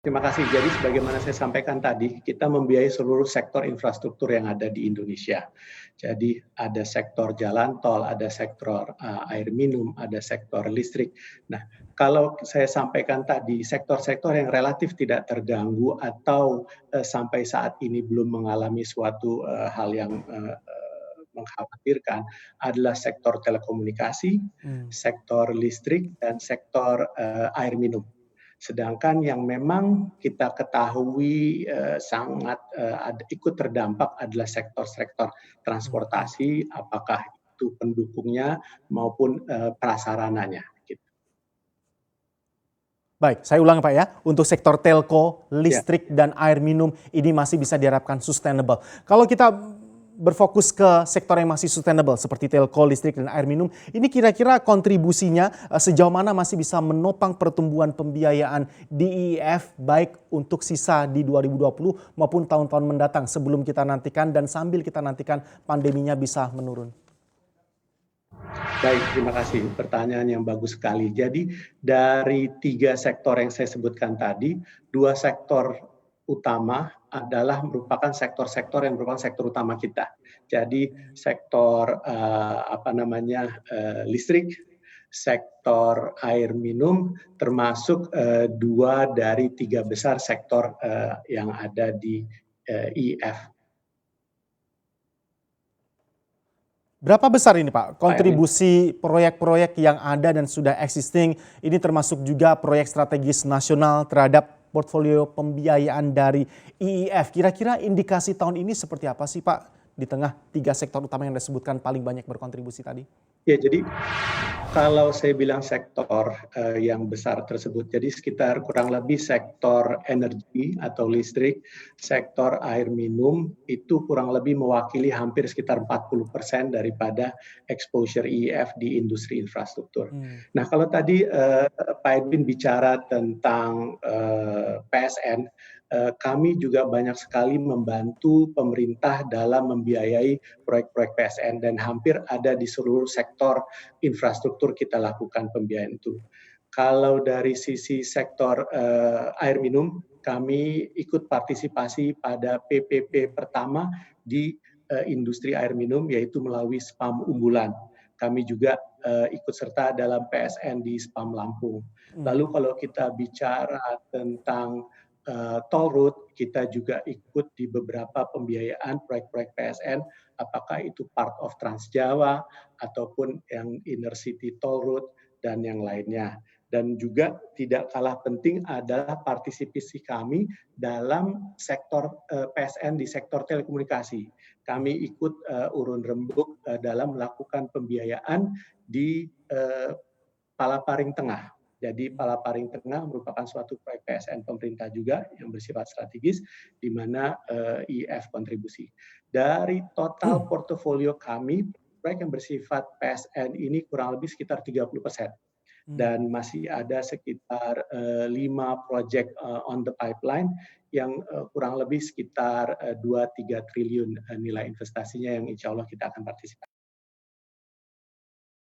Terima kasih. Jadi sebagaimana saya sampaikan tadi, kita membiayai seluruh sektor infrastruktur yang ada di Indonesia. Jadi ada sektor jalan tol, ada sektor air minum, ada sektor listrik. Nah, kalau saya sampaikan tadi, sektor-sektor yang relatif tidak terganggu atau sampai saat ini belum mengalami suatu hal yang mengkhawatirkan adalah sektor telekomunikasi, Hmm. sektor listrik, dan sektor air minum. Sedangkan yang memang kita ketahui sangat ikut terdampak adalah sektor-sektor Mhm. transportasi, apakah itu pendukungnya maupun prasarananya. Gitu. Baik, saya ulang Pak ya, untuk sektor telco, Ya. listrik, dan air minum ini masih bisa diharapkan sustainable. Kalau kita berfokus ke sektor yang masih sustainable seperti telco, listrik, dan air minum, ini kira-kira kontribusinya sejauh mana masih bisa menopang pertumbuhan pembiayaan di IIF baik untuk sisa di 2020 maupun tahun-tahun mendatang sebelum kita nantikan dan sambil kita nantikan pandeminya bisa menurun. Baik, terima kasih. Pertanyaan yang bagus sekali. Jadi dari 3 sektor yang saya sebutkan tadi, 2 sektor utama adalah merupakan sektor-sektor yang merupakan sektor utama kita. Jadi sektor listrik, sektor air minum, termasuk 2 dari 3 besar sektor yang ada di IIF. Berapa besar ini Pak Pak Erwin. kontribusi proyek-proyek yang ada dan sudah existing, ini termasuk juga proyek strategis nasional terhadap portfolio pembiayaan dari IIF. Kira-kira indikasi tahun ini seperti apa sih Pak di tengah 3 sektor utama yang disebutkan paling banyak berkontribusi tadi? Ya, jadi kalau saya bilang sektor yang besar tersebut, jadi sekitar kurang lebih sektor energi atau listrik, sektor air minum itu kurang lebih mewakili hampir sekitar 40% daripada exposure IIF di industri infrastruktur. Hmm. Nah, kalau tadi Pak Edwin bicara tentang PSN, kami juga banyak sekali membantu pemerintah dalam membiayai proyek-proyek PSN dan hampir ada di seluruh sektor infrastruktur kita lakukan pembiayaan itu. Kalau dari sisi sektor air minum, kami ikut partisipasi pada PPP pertama di industri air minum, yaitu melalui SPAM unggulan. Kami juga ikut serta dalam PSN di SPAM Lampung. Lalu Hmm. kalau kita bicara tentang toll road, kita juga ikut di beberapa pembiayaan proyek-proyek PSN, apakah itu part of Trans Jawa ataupun yang inner city toll road dan yang lainnya. Dan juga tidak kalah penting adalah partisipasi kami dalam sektor PSN di sektor telekomunikasi. Kami ikut urun rembuk dalam melakukan pembiayaan di Palaparing Tengah. Jadi Palaparing Tengah merupakan suatu proyek PSN pemerintah juga yang bersifat strategis, di mana IIF kontribusi. Dari total portofolio kami, proyek yang bersifat PSN ini kurang lebih sekitar 30%. Hmm. Dan masih ada sekitar 5 proyek on the pipeline yang kurang lebih sekitar 2-3 triliun nilai investasinya yang insya Allah kita akan partisipasi.